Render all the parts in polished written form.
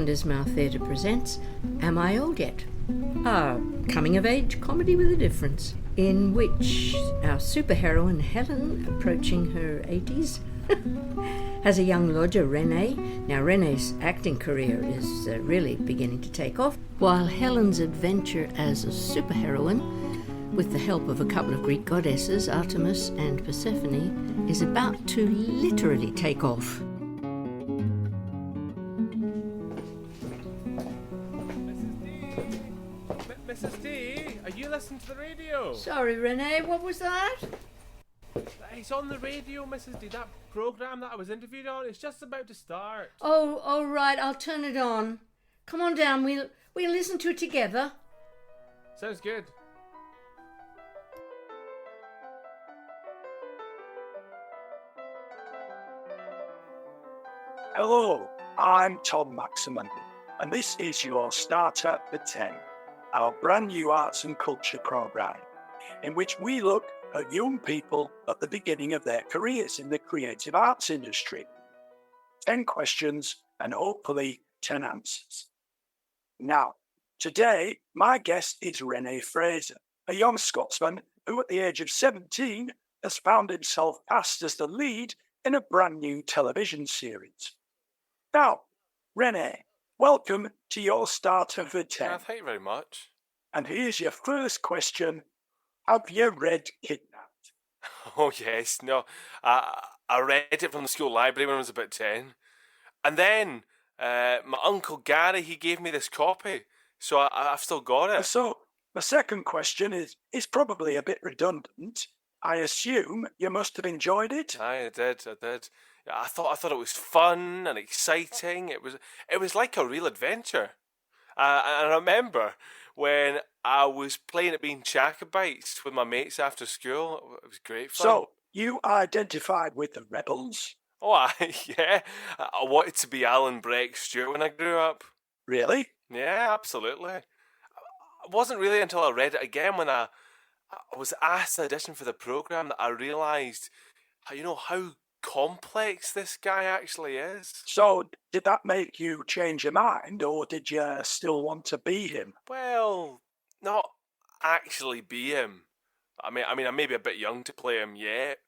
Founder's Mouth Theatre presents Am I Old Yet? A coming-of-age comedy with a difference, in which our superheroine Helen, approaching her 80s, has a young lodger, René. Now, René's acting career is really beginning to take off, while Helen's adventure as a superheroine, with the help of a couple of Greek goddesses, Artemis and Persephone, is about to literally take off. Mrs. D, are you listening to the radio? Sorry, René, what was that? It's on the radio, Mrs. D. That programme that I was interviewed on, it's just about to start. Oh, right, I'll turn it on. Come on down, we'll listen to it together. Sounds good. Hello, I'm Tom Maximan, and this is your Starter for 10, our brand new arts and culture programme, in which we look at young people at the beginning of their careers in the creative arts industry. 10 questions and hopefully 10 answers. Now, today, my guest is René Fraser, a young Scotsman who at the age of 17 has found himself cast as the lead in a brand new television series. Now, René, welcome to your Starter for 10. Yeah, thank you very much. And here's your first question. Have you read Kidnapped? Oh, yes. No, I read it from the school library when I was about 10. And then my Uncle Gary, he gave me this copy. So I've still got it. So, my second question is probably a bit redundant. I assume you must have enjoyed it? Aye, I did. I thought it was fun and exciting. It was like a real adventure. And I remember when I was playing at being Chacobites with my mates after school. It was great fun. So, you identified with the rebels? Oh, yeah. I wanted to be Alan Breck Stewart when I grew up. Really? Yeah, absolutely. It wasn't really until I read it again when I was asked to audition for the programme that I realised, how complex this guy actually is. So, did that make you change your mind, or did you still want to be him? Well, not actually be him. I mean, I may be a bit young to play him yet,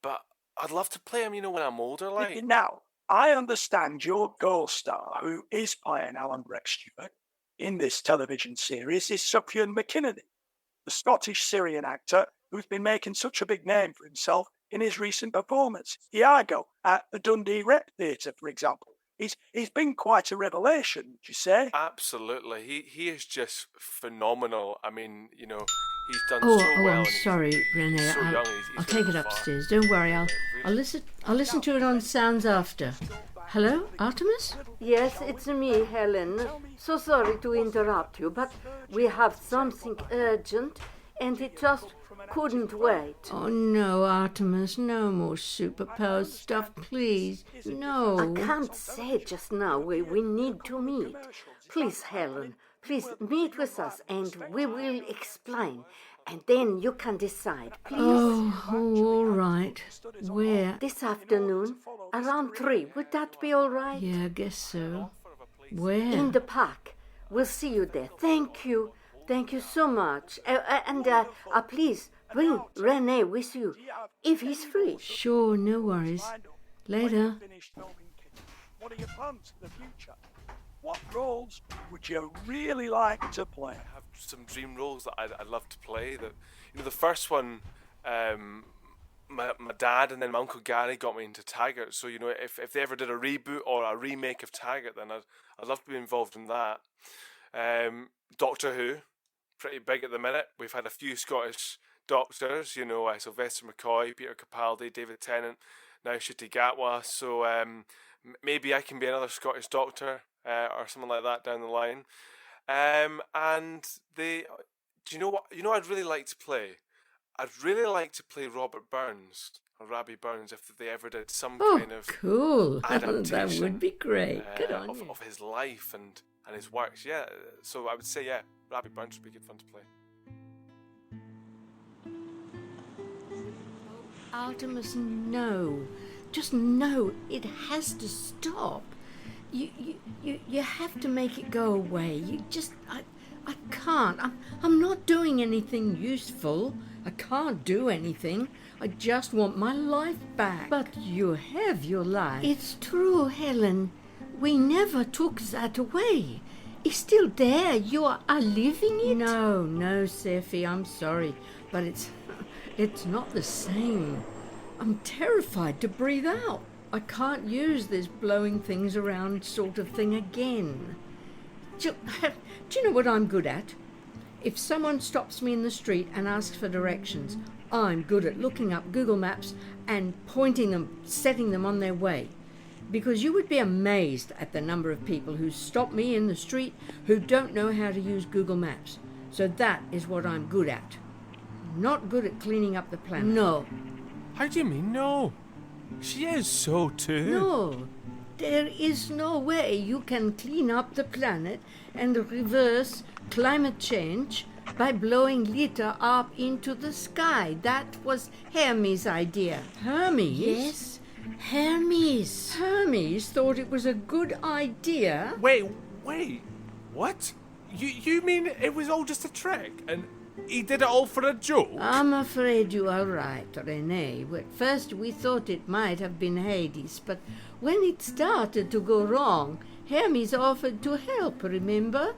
but I'd love to play him, when I'm older, like. Now, I understand your co-star, who is playing Alan Breck Stewart in this television series, is Sufjan McInerney, the Scottish Syrian actor who's been making such a big name for himself in his recent performance, Iago, at the Dundee Rep Theatre, for example. He's been quite a revelation, would you say? Absolutely. He is just phenomenal. I mean, he's done Oh, so well. I'm sorry, René. So young, I'll take it upstairs. Don't worry. I'll listen to it on sounds after. Hello, Artemis? Yes, it's me, Helen. So sorry to interrupt you, but we have something urgent, and it just couldn't wait. Oh, no, Artemis. No more superpower stuff, please. No. I can't say just now. We need to meet. Please, Helen, please meet with us, and we will explain. And then you can decide, please. Oh, all right. Where? This afternoon, around 3. Would that be all right? Yeah, I guess so. Where? In the park. We'll see you there. Thank you. Thank you so much. And please, bring René with you, if he's free. Sure, no worries. Later. What are your plans for the future? What roles would you really like to play? I have some dream roles that I'd love to play. The first one, my dad and then my Uncle Gary got me into Taggart. So, if they ever did a reboot or a remake of Taggart, then I'd love to be involved in that. Doctor Who, pretty big at the minute. We've had a few Scottish doctors, Sylvester McCoy, Peter Capaldi, David Tennant, now Ncuti Gatwa. So maybe I can be another Scottish doctor or something like that down the line. Do you know what? I'd really like to play. I'd really like to play Robert Burns or Robbie Burns if they ever did some kind of cool. adaptation. That would be great. Good on you. Of his life and his works. Yeah. So I would say, yeah, Robbie Burns would be good fun to play. Artemis, no. Just no. It has to stop. You have to make it go away. I can't. I'm not doing anything useful. I can't do anything. I just want my life back. But you have your life. It's true, Helen. We never took that away. It's still there. You are living it. No, Sephy, I'm sorry. But it's not the same. I'm terrified to breathe out. I can't use this blowing things around sort of thing again. Do you know what I'm good at? If someone stops me in the street and asks for directions, I'm good at looking up Google Maps and pointing them, setting them on their way. Because you would be amazed at the number of people who stop me in the street who don't know how to use Google Maps. So that is what I'm good at. I'm not good at cleaning up the planet. No. How do you mean no? She is so too. No. There is no way you can clean up the planet and reverse climate change by blowing litter up into the sky. That was Hermes' idea. Hermes? Yes, Hermes. Hermes thought it was a good idea. Wait. What? You mean it was all just a trick and he did it all for a joke? I'm afraid you are right, René. At first we thought it might have been Hades, but when it started to go wrong, Hermes offered to help, remember?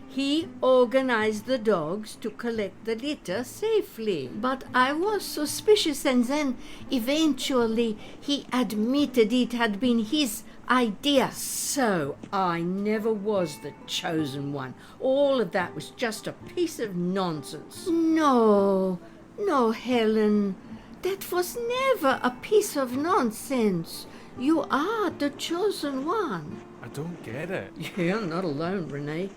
He organized the dogs to collect the litter safely. But I was suspicious, and then eventually he admitted it had been his idea. So I never was the chosen one. All of that was just a piece of nonsense. No, Helen. That was never a piece of nonsense. You are the chosen one. I don't get it. You're not alone, René.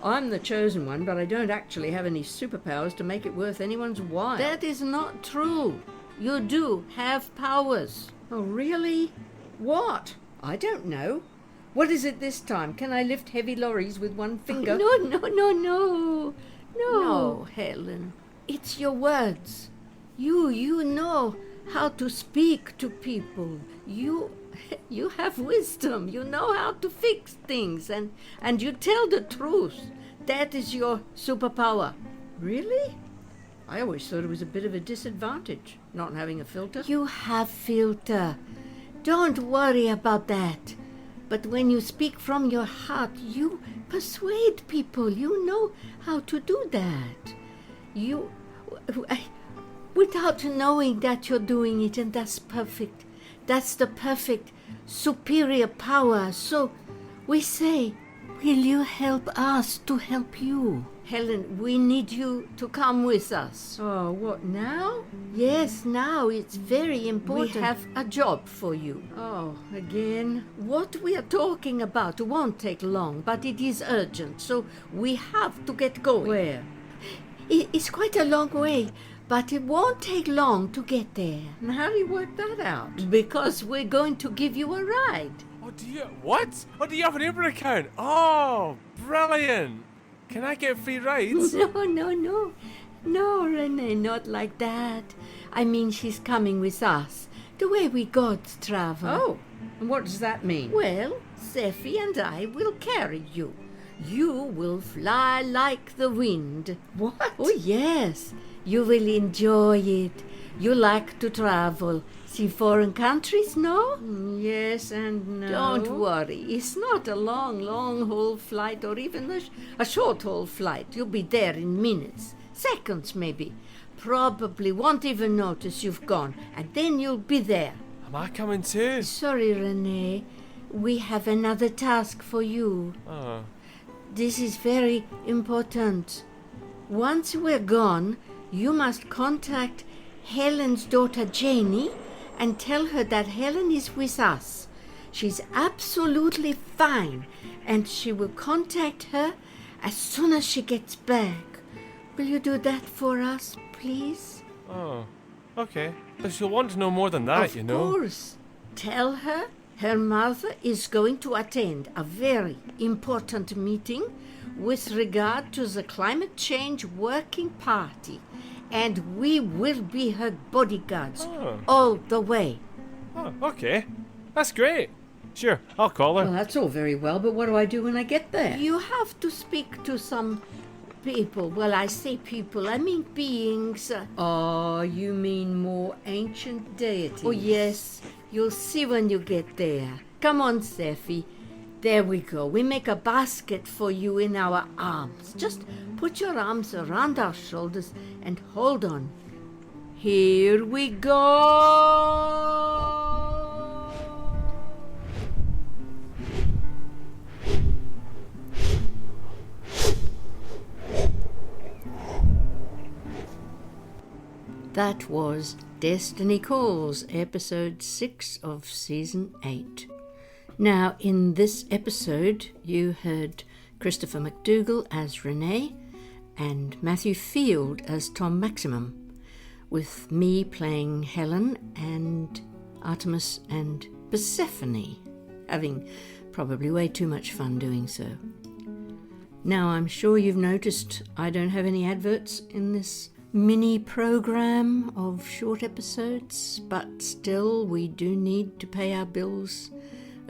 I'm the chosen one, but I don't actually have any superpowers to make it worth anyone's while. That is not true. You do have powers. Oh, really? What? I don't know. What is it this time? Can I lift heavy lorries with one finger? No, Helen. It's your words. You know how to speak to people. You have wisdom. You know how to fix things, and you tell the truth. That is your superpower. Really? I always thought it was a bit of a disadvantage, not having a filter. You have filter. Don't worry about that. But when you speak from your heart, you persuade people. You know how to do that. Without knowing that you're doing it, and that's perfect. That's the perfect, superior power. So we say, will you help us to help you? Helen, we need you to come with us. Oh, what, now? Yes, now. It's very important. We have a job for you. Oh, again? What we are talking about won't take long, but it is urgent, so we have to get going. Where? It's quite a long way, but it won't take long to get there. And how do you work that out? Because we're going to give you a ride. Oh, do you? What? Oh, do you have an Uber account? Oh, brilliant. Can I get free rides? No, René, not like that. I mean, she's coming with us, the way we gods travel. Oh, and what does that mean? Well, Sephy and I will carry you. You will fly like the wind. What? Oh, yes. You will enjoy it. You like to travel. See foreign countries, no? Yes and no. Don't worry. It's not a long haul flight or even a short haul flight. You'll be there in minutes. Seconds, maybe. Probably won't even notice you've gone. And then you'll be there. Am I coming too? Sorry, René. We have another task for you. Oh. This is very important. Once we're gone, you must contact Helen's daughter Janie and tell her that Helen is with us. She's absolutely fine, and she will contact her as soon as she gets back. Will you do that for us, please? Oh, okay. But she'll want to know more than that, you know. Of course. Tell her mother is going to attend a very important meeting with regard to the Climate Change Working Party, and we will be her bodyguards all the way. Oh, okay. That's great. Sure, I'll call her. Well, that's all very well, but what do I do when I get there? You have to speak to some people. Well, I say people, I mean beings. Oh, you mean more ancient deities? Oh, yes. You'll see when you get there. Come on, Sephi. There we go. We make a basket for you in our arms. Just put your arms around our shoulders and hold on. Here we go. That was Destiny Calls, episode 6 of season 8. Now, in this episode, you heard Christopher McDougall as René and Matthew Field as Tom Maximan, with me playing Helen and Artemis and Persephone, having probably way too much fun doing so. Now, I'm sure you've noticed I don't have any adverts in this mini program of short episodes, but still we do need to pay our bills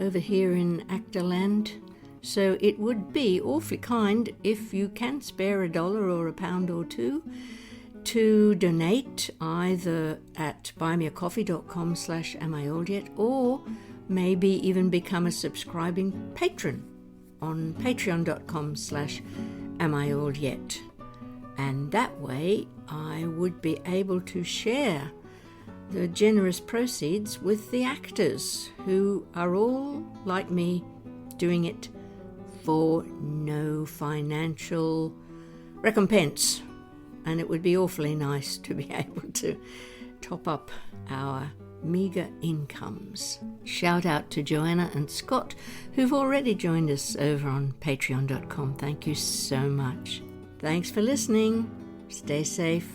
over here in Actorland, so it would be awfully kind if you can spare $1 or £1 or $2 to donate either at buymeacoffee.com/amioldYet or maybe even become a subscribing patron on patreon.com/amioldYet. And that way I would be able to share the generous proceeds with the actors, who are all, like me, doing it for no financial recompense. And it would be awfully nice to be able to top up our meagre incomes. Shout out to Joanna and Scott, who've already joined us over on patreon.com. Thank you so much. Thanks for listening. Stay safe